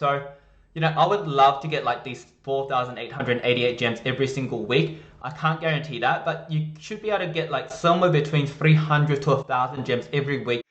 So, I would love to get like these 4,888 gems every single week. I can't guarantee that, but you should be able to get like somewhere between 300 to 1,000 gems every week.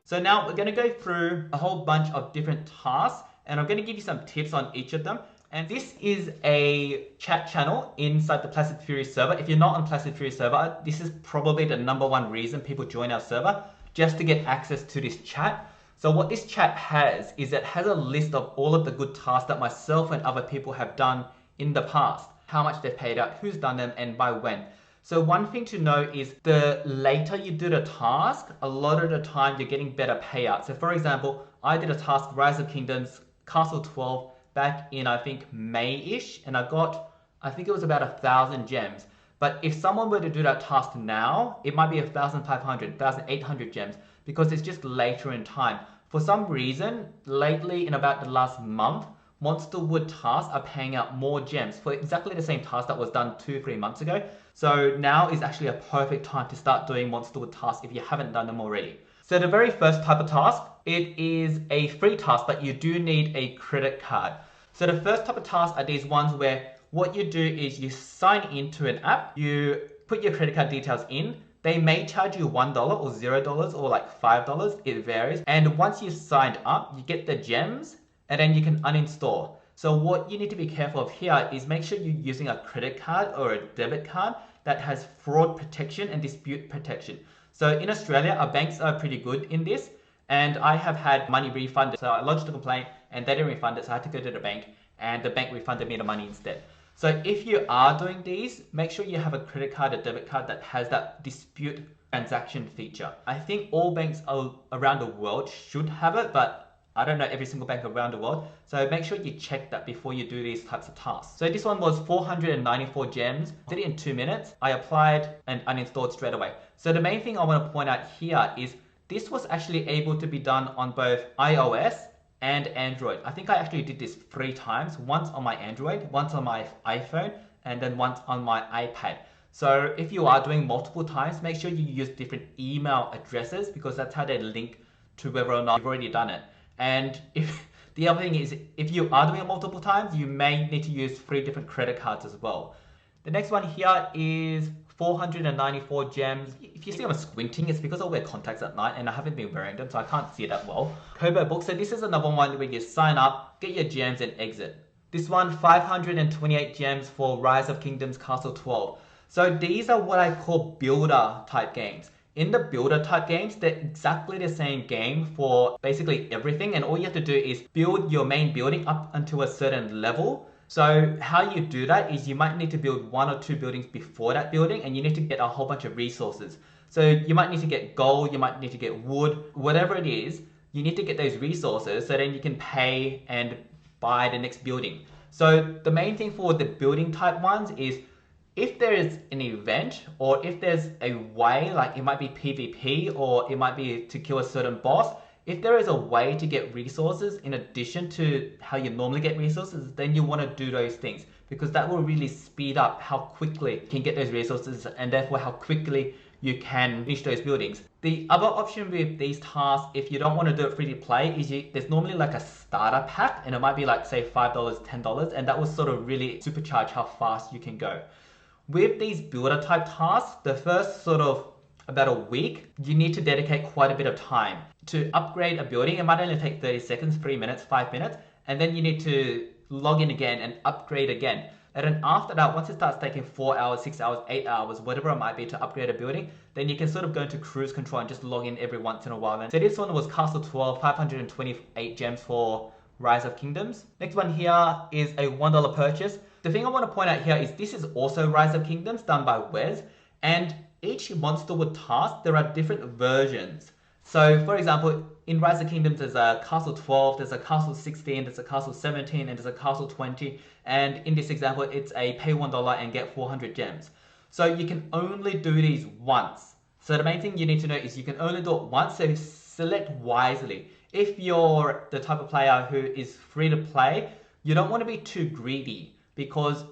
So now we're going to go through a whole bunch of different tasks, and I'm going to give you some tips on each of them. And this is a chat channel inside the Placid Fury server. If you're not on Placid Fury server, this is probably the #1 reason people join our server, just to get access to this chat. So what this chat has is it has a list of all of the good tasks that myself and other people have done in the past, how much they've paid out, who's done them, and by when. So one thing to know is the later you do the task, a lot of the time you're getting better payout. So for example, I did a task, Rise of Kingdoms, Castle 12, back in I think May-ish, and I think it was about 1,000 gems. But if someone were to do that task now, it might be 1,500, 1,800 gems, because it's just later in time. For some reason, lately in about the last month, Monsterwood tasks are paying out more gems for exactly the same task that was done 2-3 months ago. So now is actually a perfect time to start doing Monsterwood tasks if you haven't done them already. So the very first type of task, it is a free task, but you do need a credit card. So the first type of task are these ones where what you do is you sign into an app, you put your credit card details in, they may charge you $1 or $0 or like $5, it varies. And once you've signed up, you get the gems and then you can uninstall. So what you need to be careful of here is make sure you're using a credit card or a debit card that has fraud protection and dispute protection. So in Australia, our banks are pretty good in this, and I have had money refunded. So I lodged a complaint and they didn't refund it, so I had to go to the bank and the bank refunded me the money instead. So if you are doing these, make sure you have a credit card or debit card that has that dispute transaction feature. I think all banks around the world should have it, but I don't know every single bank around the world. So make sure you check that before you do these types of tasks. So this one was 494 gems. Did it in 2 minutes. I applied and uninstalled straight away. So the main thing I want to point out here is this was actually able to be done on both iOS and Android. I think I actually did this 3 times, once on my Android, once on my iPhone, and then once on my iPad. So if you are doing multiple times, make sure you use different email addresses, because that's how they link to whether or not you've already done it. And if the other thing is, if you are doing it multiple times, you may need to use 3 different credit cards as well. The next one here is 494 gems. If you see I'm squinting, it's because I wear contacts at night and I haven't been wearing them, so I can't see that well. Kobo book. So this is another one where you sign up, get your gems, and exit. This one, 528 gems for Rise of Kingdoms Castle 12. So these are what I call builder type games. In the builder type games, they're exactly the same game for basically everything, and all you have to do is build your main building up until a certain level. So how you do that is you might need to build 1 or 2 buildings before that building, and you need to get a whole bunch of resources. So you might need to get gold, you might need to get wood, whatever it is, you need to get those resources so then you can pay and buy the next building. So the main thing for the building type ones is if there is an event, or if there's a way, like it might be PvP or it might be to kill a certain boss, if there is a way to get resources in addition to how you normally get resources, then you want to do those things, because that will really speed up how quickly you can get those resources, and therefore how quickly you can finish those buildings. The other option with these tasks, if you don't want to do it free to play, is there's normally like a starter pack, and it might be like say $5, $10, and that will sort of really supercharge how fast you can go. With these builder type tasks, the first sort of about a week, you need to dedicate quite a bit of time. To upgrade a building, it might only take 30 seconds, 3 minutes, 5 minutes, and then you need to log in again and upgrade again. And then after that, once it starts taking 4 hours, 6 hours, 8 hours, whatever it might be to upgrade a building, then you can sort of go into cruise control and just log in every once in a while. And so this one was Castle 12, 528 gems for Rise of Kingdoms. Next one here is a $1 purchase. The thing I want to point out here is this is also Rise of Kingdoms done by Wes, and each Monsterwood task, there are different versions. So for example, in Rise of Kingdoms, there's a Castle 12, there's a Castle 16, there's a Castle 17, and there's a Castle 20. And in this example, it's a pay $1 and get 400 gems. So you can only do these once. So the main thing you need to know is you can only do it once, so select wisely. If you're the type of player who is free to play, you don't want to be too greedy, because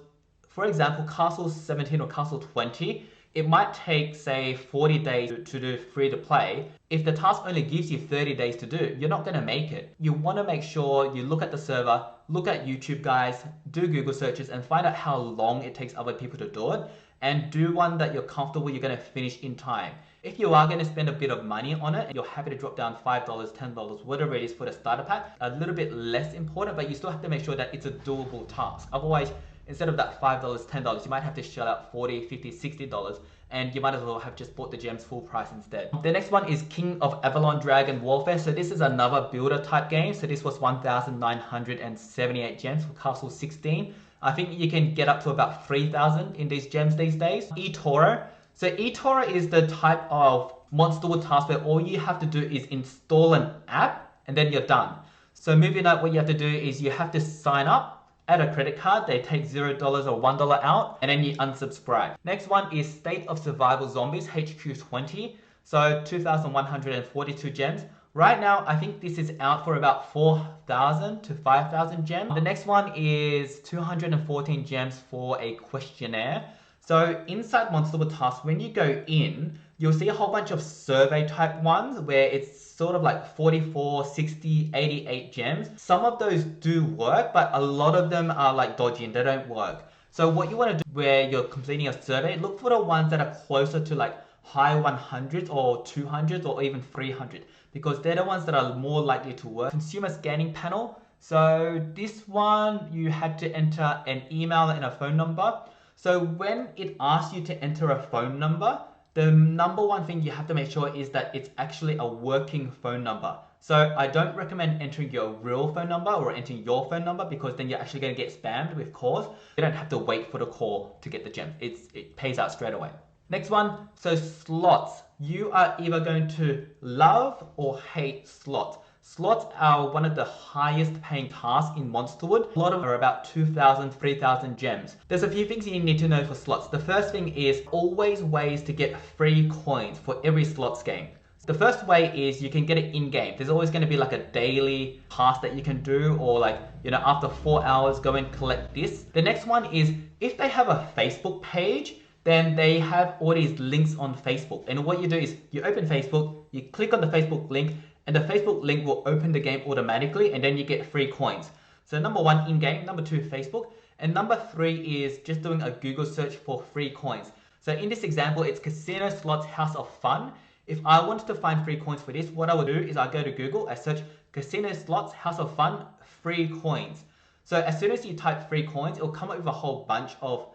for example, Castle 17 or Castle 20, it might take, say, 40 days to do free to play. If the task only gives you 30 days to do, you're not going to make it. You want to make sure you look at the server, look at YouTube guys, do Google searches, and find out how long it takes other people to do it, and do one that you're comfortable you're going to finish in time. If you are going to spend a bit of money on it, and you're happy to drop down $5, $10, whatever it is for the starter pack, a little bit less important, but you still have to make sure that it's a doable task. Otherwise, instead of that $5, $10, you might have to shell out $40, $50, $60, and you might as well have just bought the gems full price instead. The next one is King of Avalon Dragon Warfare. So this is another builder type game. So this was 1,978 gems for Castle 16. I think you can get up to about 3,000 in these gems these days. eToro. So eToro is the type of Monsterwood task where all you have to do is install an app and then you're done. So moving up, what you have to do is you have to sign up, add a credit card, they take $0 or $1 out, and then you unsubscribe. Next one is State of Survival Zombies HQ20. So 2,142 gems. Right now, I think this is out for about 4,000 to 5,000 gems. The next one is 214 gems for a questionnaire. So inside Monsterwood tasks, when you go in, you'll see a whole bunch of survey type ones where it's sort of like 44, 60, 88 gems. Some of those do work, but a lot of them are like dodgy and they don't work. So what you want to do where you're completing a survey, look for the ones that are closer to like high 100s or 200s or even 300, because they're the ones that are more likely to work. Consumer scanning panel. So this one, you had to enter an email and a phone number. So when it asks you to enter a phone number, the number one thing you have to make sure is that it's actually a working phone number. So I don't recommend entering your real phone number or entering your phone number, because then you're actually going to get spammed with calls. You don't have to wait for the call to get the gem. It pays out straight away. Next one, so slots. You are either going to love or hate slots. Slots are one of the highest paying tasks in Monsterwood. A lot of them are about 2,000, 3,000 gems. There's a few things you need to know for slots. The first thing is always ways to get free coins for every slots game. The first way is you can get it in-game. There's always going to be like a daily task that you can do, or like, you know, after 4 hours, go and collect this. The next one is if they have a Facebook page, then they have all these links on Facebook. And what you do is you open Facebook, you click on the Facebook link, and the Facebook link will open the game automatically, and then you get free coins. So number one, in-game. Number two, Facebook. And number three is just doing a Google search for free coins. So in this example, it's Casino Slots House of Fun. If I wanted to find free coins for this, what I would do is I go to Google, I search Casino Slots House of Fun free coins. So as soon as you type free coins, it'll come up with a whole bunch of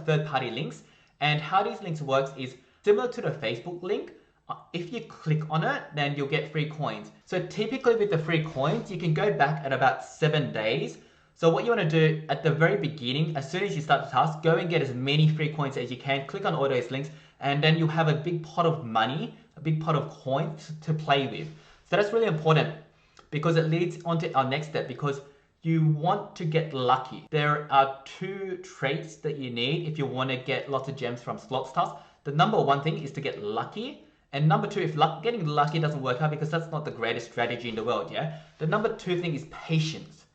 third-party links. And how these links works is similar to the Facebook link. If you click on it, then you'll get free coins. So typically with the free coins, you can go back at about 7 days. So what you want to do at the very beginning, as soon as you start the task, go and get as many free coins as you can, click on all those links, and then you'll have a big pot of money, a big pot of coins to play with. So that's really important, because it leads on to our next step, because you want to get lucky. There are 2 traits that you need if you want to get lots of gems from slots tasks. The number one thing is to get lucky. And number 2, if getting lucky doesn't work out, because that's not the greatest strategy in the world, yeah? The number 2 thing is patience.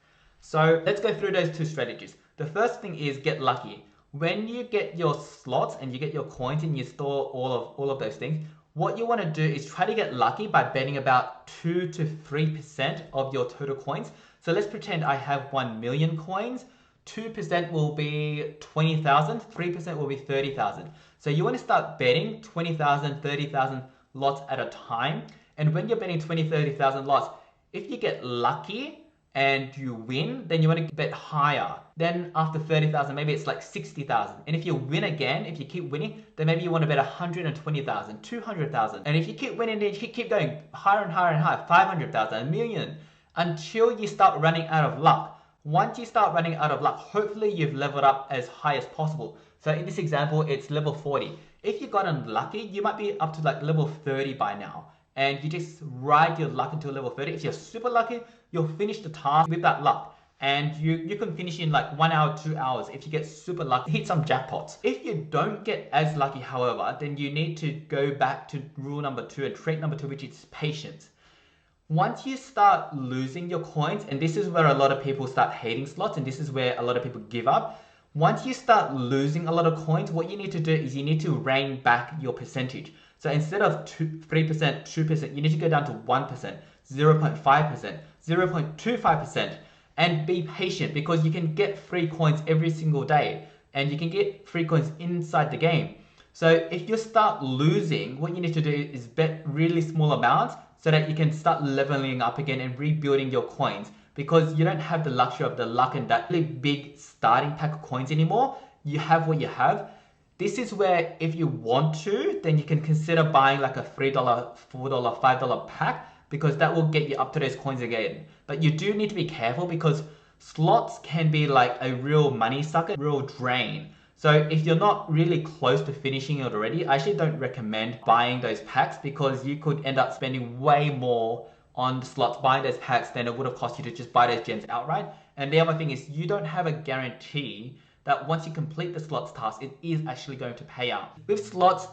So let's go through those 2 strategies. The first thing is get lucky. When you get your slots and you get your coins and you store all of those things, what you want to do is try to get lucky by betting about 2 to 3% of your total coins. So let's pretend I have 1 million coins. 2% will be 20,000, 3% will be 30,000. So you want to start betting 20,000, 30,000 lots at a time. And when you're betting 20, 30,000 lots, if you get lucky and you win, then you want to bet higher. Then after 30,000, maybe it's like 60,000. And if you win again, if you keep winning, then maybe you want to bet 120,000, 200,000. And if you keep winning, then you keep going higher and higher and higher, 500,000, a million, until you start running out of luck. Once you start running out of luck, hopefully you've leveled up as high as possible. So in this example, it's level 40. If you got unlucky, you might be up to like level 30 by now. And you just ride your luck until level 30. If you're super lucky, you'll finish the task with that luck. And you can finish in like 1 hour, 2 hours if you get super lucky, hit some jackpots. If you don't get as lucky, however, then you need to go back to rule number 2 and trait number 2, which is patience. Once you start losing your coins, and this is where a lot of people start hating slots, and this is where a lot of people give up. Once you start losing a lot of coins, what you need to do is you need to rein back your percentage. So instead of 3%, 2%, you need to go down to 1%, 0.5%, 0.25%, and be patient because you can get free coins every single day and you can get free coins inside the game. So if you start losing, what you need to do is bet really small amounts so that you can start leveling up again and rebuilding your coins, because you don't have the luxury of the luck and that really big starting pack of coins anymore. You have what you have. This is where if you want to, then you can consider buying like a $3, $4, $5 pack, because that will get you up to those coins again. But you do need to be careful because slots can be like a real money sucker, real drain. So if you're not really close to finishing it already, I actually don't recommend buying those packs because you could end up spending way more on the slots buying those packs than it would have cost you to just buy those gems outright. And the other thing is you don't have a guarantee that once you complete the slots task, it is actually going to pay out. With slots,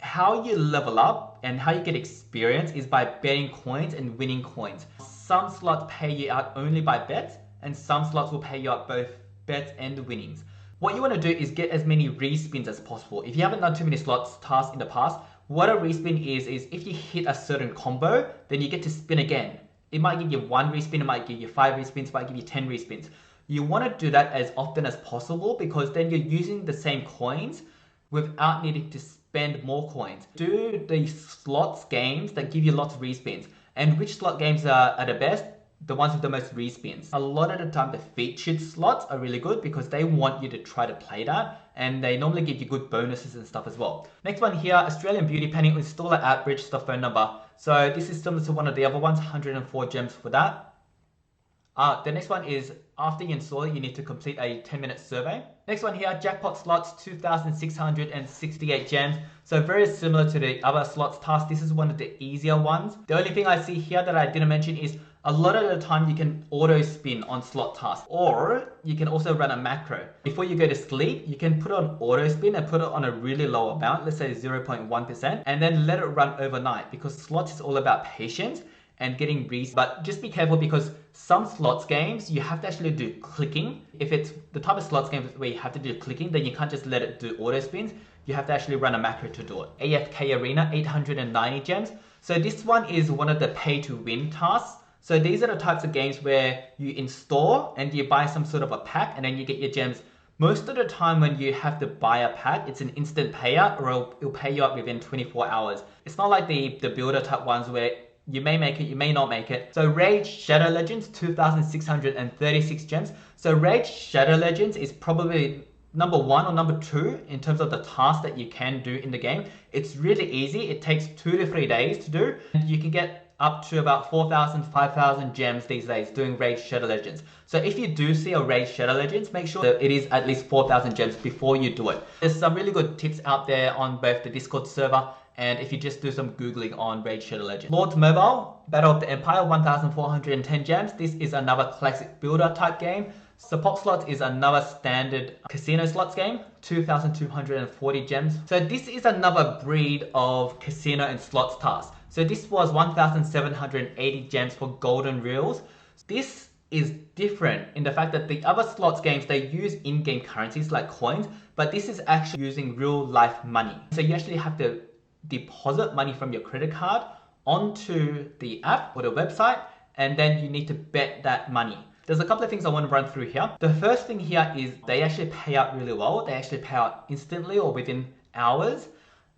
how you level up and how you get experience is by betting coins and winning coins. Some slots pay you out only by bets, and some slots will pay you out both bets and winnings. What you want to do is get as many respins as possible. If you haven't done too many slots tasks in the past, what a respin is if you hit a certain combo, then you get to spin again. It might give you 1 respin, it might give you 5 respins, it might give you 10 respins. You want to do that as often as possible because then you're using the same coins without needing to spend more coins. Do the slots games that give you lots of respins. And which slot games are the best? The ones with the most respins. A lot of the time the featured slots are really good because they want you to try to play that, and they normally give you good bonuses and stuff as well. Next one here, Australian Beauty Penny, install an app, register phone number. So this is similar to one of the other ones, 104 gems for that. The next one is after you install it, you need to complete a 10-minute survey. Next one here, jackpot slots, 2,668 gems. So very similar to the other slots task. This is one of the easier ones. The only thing I see here that I didn't mention is a lot of the time you can auto spin on slot tasks, or you can also run a macro. Before you go to sleep, you can put on auto spin and put it on a really low amount, let's say 0.1%, and then let it run overnight because slots is all about patience and getting reads. But just be careful because some slots games you have to actually do clicking. If it's the type of slots games where you have to do clicking, then you can't just let it do auto spins. You have to actually run a macro to do it. AFK Arena, 890 gems. So this one is one of the pay to win tasks. So these are the types of games where you install and you buy some sort of a pack and then you get your gems. Most of the time when you have to buy a pack, it's an instant payout or it'll pay you up within 24 hours. It's not like the builder type ones where you may make it, you may not make it. So Rage Shadow Legends, 2,636 gems. So Rage Shadow Legends is probably number 1 or number 2 in terms of the tasks that you can do in the game. It's really easy. It takes 2 to 3 days to do. You can get up to about 4,000, 5,000 gems these days doing Rage Shadow Legends. So if you do see a Rage Shadow Legends, make sure that it is at least 4,000 gems before you do it. There's some really good tips out there on both the Discord server and if you just do some Googling on Rage Shadow Legends. Lords Mobile, Battle of the Empire, 1,410 gems. This is another classic builder type game. So Pop Slots is another standard casino slots game, 2,240 gems. So this is another breed of casino and slots task. So this was 1,780 gems for golden reels. This is different in the fact that the other slots games, they use in-game currencies like coins, but this is actually using real life money. So you actually have to deposit money from your credit card onto the app or the website, and then you need to bet that money. There's a couple of things I want to run through here. The first thing here is they actually pay out really well. They actually pay out instantly or within hours.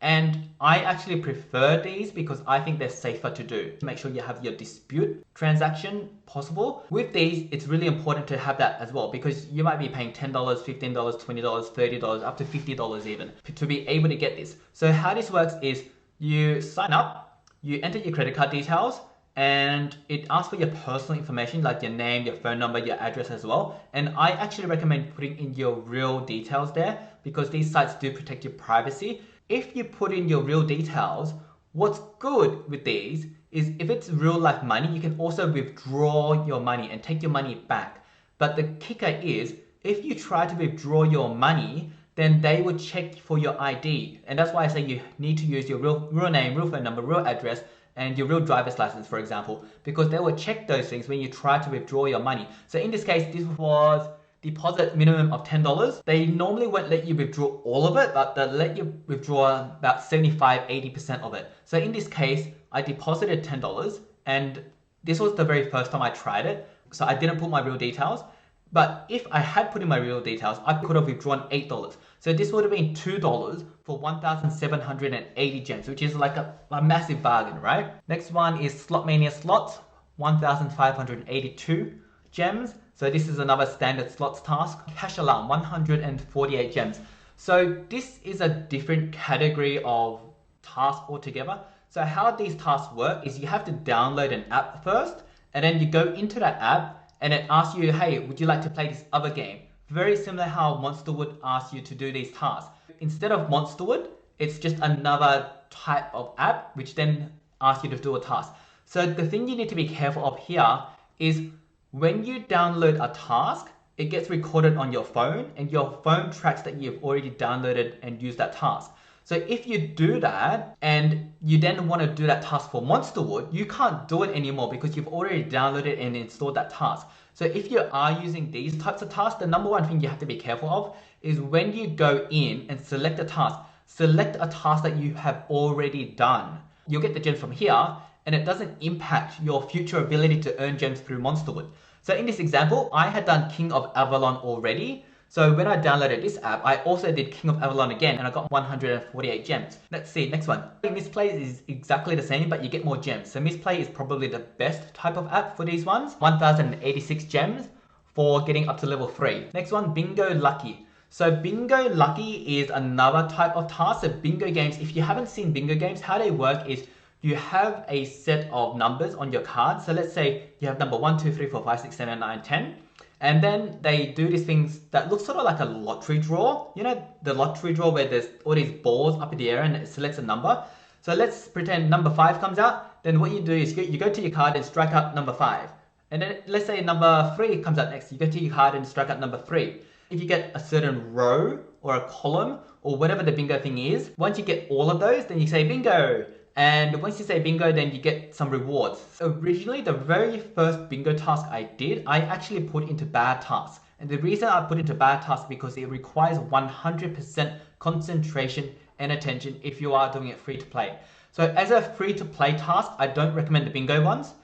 And I actually prefer these because I think they're safer to do. Make sure you have your dispute transaction possible. With these, it's really important to have that as well because you might be paying $10, $15, $20, $30, up to $50 even to be able to get this. So how this works is you sign up, you enter your credit card details, and it asks for your personal information like your name, your phone number, your address as well. And I actually recommend putting in your real details there because these sites do protect your privacy. If you put in your real details, what's good with these is if it's real life money, you can also withdraw your money and take your money back. But the kicker is if you try to withdraw your money, then they will check for your ID. And that's why I say you need to use your real name, real phone number, real address, and your real driver's license, for example, because they will check those things when you try to withdraw your money. So in this case, this was deposit minimum of $10. They normally won't let you withdraw all of it, but they'll let you withdraw about 75-80% of it. So in this case, I deposited $10, and this was the very first time I tried it, so I didn't put my real details. But if I had put in my real details, I could have withdrawn $8. So this would have been $2 for 1,780 gems, which is like a massive bargain, right? Next one is Slot Mania slots, 1,582 gems. So this is another standard slots task. Cash alarm, 148 gems. So this is a different category of task altogether. So how these tasks work is you have to download an app first, and then you go into that app, and it asks you, hey, would you like to play this other game? Very similar how Monsterwood asks you to do these tasks. Instead of Monsterwood, it's just another type of app which then asks you to do a task. So the thing you need to be careful of here is when you download a task, it gets recorded on your phone, and your phone tracks that you've already downloaded and used that task. So if you do that and you then want to do that task for Monsterwood, you can't do it anymore because you've already downloaded and installed that task. So if you are using these types of tasks, the number one thing you have to be careful of is when you go in and select a task that you have already done. You'll get the gems from here, and it doesn't impact your future ability to earn gems through Monsterwood. So in this example, I had done King of Avalon already. So when I downloaded this app, I also did King of Avalon again, and I got 148 gems. Let's see, next one. Misplay is exactly the same, but you get more gems. So Misplay is probably the best type of app for these ones. 1,086 gems for getting up to level 3. Next one, Bingo Lucky. So Bingo Lucky is another type of task. So bingo games, if you haven't seen bingo games, how they work is you have a set of numbers on your card. So let's say you have number 1, 2, 3, 4, 5, 6, 7, 9, 10. And then they do these things that look sort of like a lottery draw. You know, the lottery draw where there's all these balls up in the air and it selects a number. So let's pretend number 5 comes out. Then what you do is you go to your card and strike out number 5. And then let's say number 3 comes out next. You go to your card and strike out number 3. If you get a certain row or a column or whatever the bingo thing is, once you get all of those, then you say bingo. And once you say bingo, then you get some rewards. Originally, the very first bingo task I did, I actually put into bad tasks. And the reason I put into bad tasks because it requires 100% concentration and attention if you are doing it free to play. So as a free to play task, I don't recommend the bingo ones.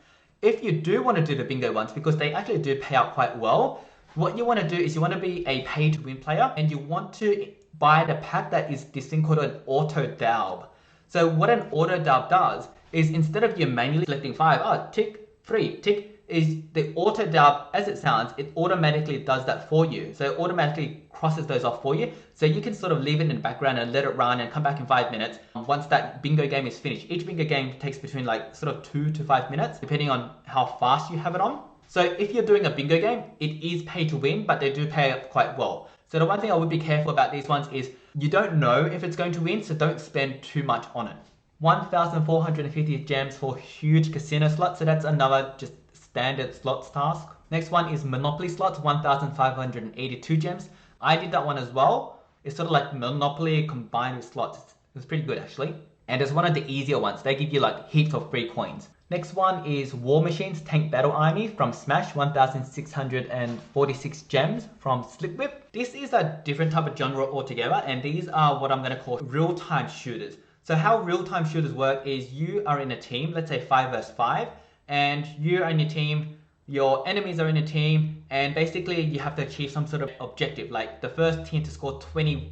If you do want to do the bingo ones, because they actually do pay out quite well, what you want to do is you want to be a pay to win player, and you want to buy the pack that is this thing called an auto daub. So what an auto daub does is instead of you manually selecting 5, tick, 3, tick, is the auto daub, as it sounds, it automatically does that for you. So it automatically crosses those off for you. So you can sort of leave it in the background and let it run and come back in 5 minutes once that bingo game is finished. Each bingo game takes between like sort of 2 to 5 minutes, depending on how fast you have it on. So if you're doing a bingo game, it is pay to win, but they do pay up quite well. So the one thing I would be careful about these ones is you don't know if it's going to win, so don't spend too much on it. 1,450 gems for huge casino slots, so that's another just standard slots task. Next one is Monopoly slots, 1,582 gems. I did that one as well. It's sort of like Monopoly combined with slots. It was pretty good actually. And it's one of the easier ones. They give you like heaps of free coins. Next one is War Machines Tank Battle Army from Smash, 1,646 gems from Slipwhip. This is a different type of genre altogether, and these are what I'm going to call real-time shooters. So how real-time shooters work is you are in a team, let's say 5 versus 5, and you're in your team, your enemies are in a team, and basically you have to achieve some sort of objective, like the first team to score 20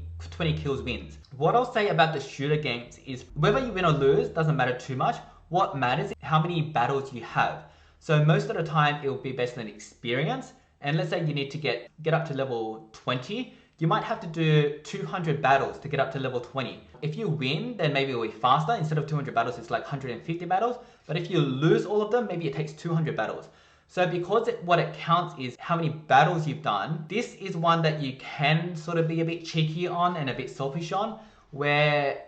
kills wins. What I'll say about the shooter games is whether you win or lose doesn't matter too much. What matters is how many battles you have. So most of the time it will be based on experience, and let's say you need to get up to level 20, you might have to do 200 battles to get up to level 20. If you win, then maybe it will be faster. Instead of 200 battles, it's like 150 battles. But if you lose all of them, maybe it takes 200 battles. So because what it counts is how many battles you've done, this is one that you can sort of be a bit cheeky on and a bit selfish on, where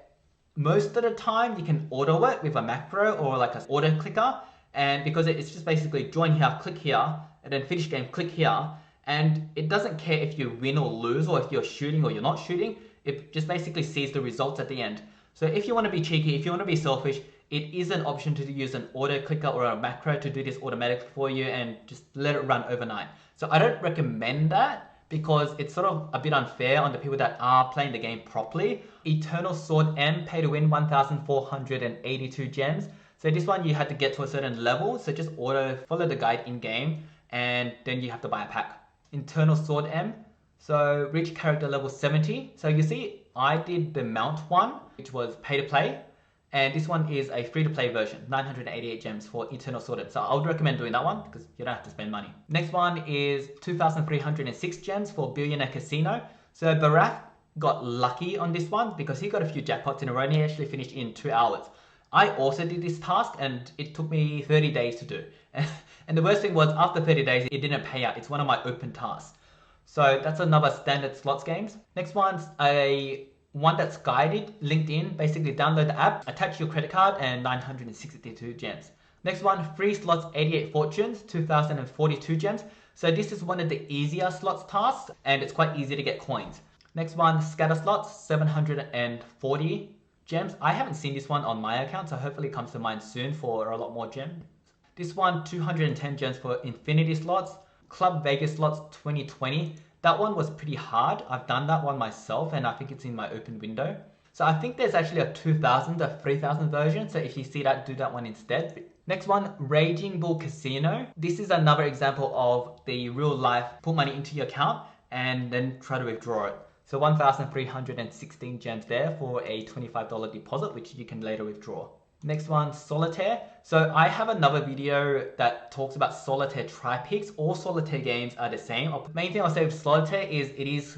most of the time you can auto it with a macro or like an auto clicker, and because it's just basically join here, click here, and then finish game, click here, and it doesn't care if you win or lose or if you're shooting or you're not shooting. It just basically sees the results at the end. So if you want to be cheeky, if you want to be selfish, it is an option to use an auto clicker or a macro to do this automatically for you and just let it run overnight. So I don't recommend that, because it's sort of a bit unfair on the people that are playing the game properly. Eternal Sword M, pay to win 1,482 gems. So this one you had to get to a certain level, so just follow the guide in game and then you have to buy a pack. Eternal Sword M, so reach character level 70. So you see I did the mount one, which was pay to play. And this one is a free-to-play version, 988 gems for Eternal Sword. So I would recommend doing that one because you don't have to spend money. Next one is 2,306 gems for Billionaire Casino. So Barath got lucky on this one because he got a few jackpots in a row and he actually finished in 2 hours. I also did this task and it took me 30 days to do. And the worst thing was after 30 days, it didn't pay out. It's one of my open tasks. So that's another standard slots games. Next one's one that's guided, linked in, basically download the app, attach your credit card and 962 gems. Next one, free slots 88 fortunes, 2042 gems. So this is one of the easier slots tasks and it's quite easy to get coins. Next one, scatter slots, 740 gems. I haven't seen this one on my account, so hopefully it comes to mine soon for a lot more gems. This one, 210 gems for infinity slots. Club Vegas slots 2020. That one was pretty hard. I've done that one myself and I think it's in my open window. So I think there's actually a 2000, a 3000 version. So if you see that, do that one instead. Next one, Raging Bull Casino. This is another example of the real life, put money into your account and then try to withdraw it. So 1,316 gems there for a $25 deposit, which you can later withdraw. Next one, Solitaire. So I have another video that talks about Solitaire tri-picks. All Solitaire games are the same. The main thing I'll say with Solitaire is it is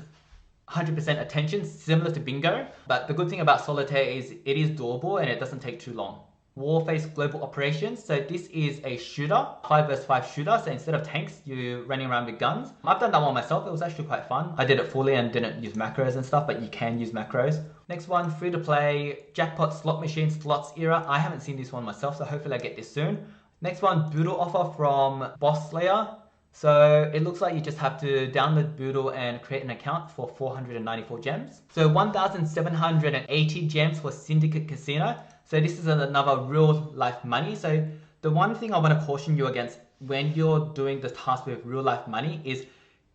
100% attention, similar to Bingo. But the good thing about Solitaire is it is doable and it doesn't take too long. Warface Global Operations. So this is a shooter, 5 vs 5 shooter. So instead of tanks, you're running around with guns. I've done that one myself. It was actually quite fun. I did it fully and didn't use macros and stuff, but you can use macros. Next one, free to play, Jackpot Slot Machine Slots Era. I haven't seen this one myself, so hopefully I get this soon. Next one, Boodle offer from Boss Slayer. So it looks like you just have to download Boodle and create an account for 494 gems. So 1,780 gems for Syndicate Casino. So this is another real life money. So the one thing I want to caution you against when you're doing the task with real life money is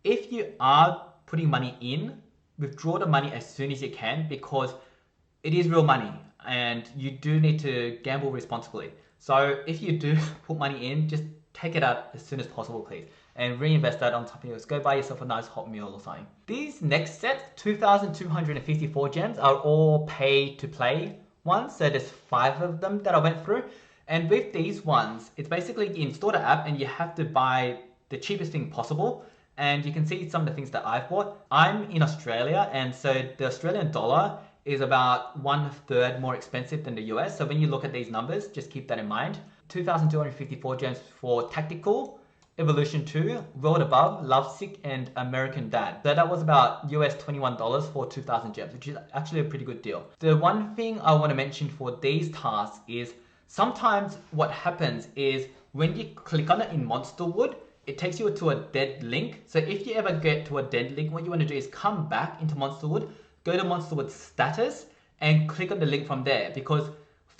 if you are putting money in, withdraw the money as soon as you can because it is real money and you do need to gamble responsibly. So if you do put money in, just take it out as soon as possible, please. And reinvest that on top of yours. Go buy yourself a nice hot meal or something. These next sets, 2,254 gems, are all pay to play ones. So there's 5 of them that I went through. And with these ones, it's basically you install the app and you have to buy the cheapest thing possible. And you can see some of the things that I've bought. I'm in Australia and so the Australian dollar is about 1/3 more expensive than the US. So when you look at these numbers, just keep that in mind. 2,254 gems for Tactical, Evolution 2, World Above, Lovesick, and American Dad. So that was about US $21 for 2,000 gems, which is actually a pretty good deal. The one thing I want to mention for these tasks is sometimes what happens is when you click on it in Monsterwood, it takes you to a dead link. So if you ever get to a dead link, what you want to do is come back into Monsterwood, go to Monsterwood status and click on the link from there because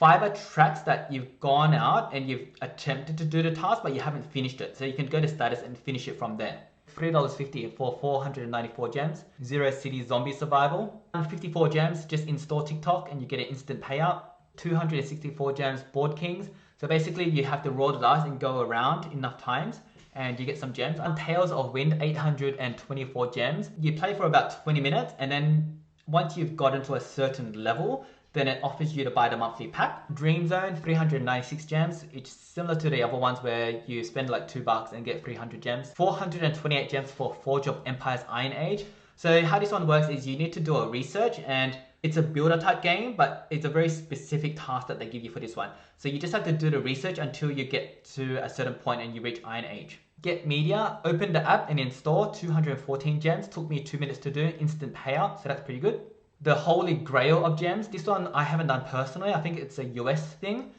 Fiverr tracks that you've gone out and you've attempted to do the task, but you haven't finished it. So you can go to status and finish it from there. $3.50 for 494 gems. Zero City Zombie Survival. 54 gems, just install TikTok and you get an instant payout. 264 gems, Board Kings. So basically you have to roll the dice and go around enough times and you get some gems. And Tales of Wind, 824 gems. You play for about 20 minutes and then once you've gotten to a certain level, then it offers you to buy the monthly pack. Dream Zone, 396 gems. It's similar to the other ones where you spend like $2 and get 300 gems. 428 gems for Forge of Empire's Iron Age. So how this one works is you need to do a research and it's a builder type game, but it's a very specific task that they give you for this one. So you just have to do the research until you get to a certain point and you reach Iron Age. Get Media, open the app and install 214 gems. Took me 2 minutes to do, instant payout, so that's pretty good. The Holy Grail of Gems. This one I haven't done personally. I think it's a US thing.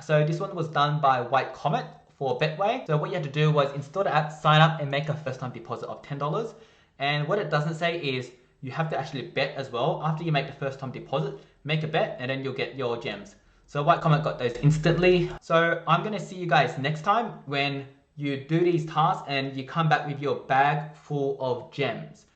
So this one was done by White Comet for Betway. So what you had to do was install the app, sign up and make a first time deposit of $10. And what it doesn't say is you have to actually bet as well. After you make the first time deposit, make a bet and then you'll get your gems. So White Comet got those instantly. So I'm going to see you guys next time when you do these tasks and you come back with your bag full of gems.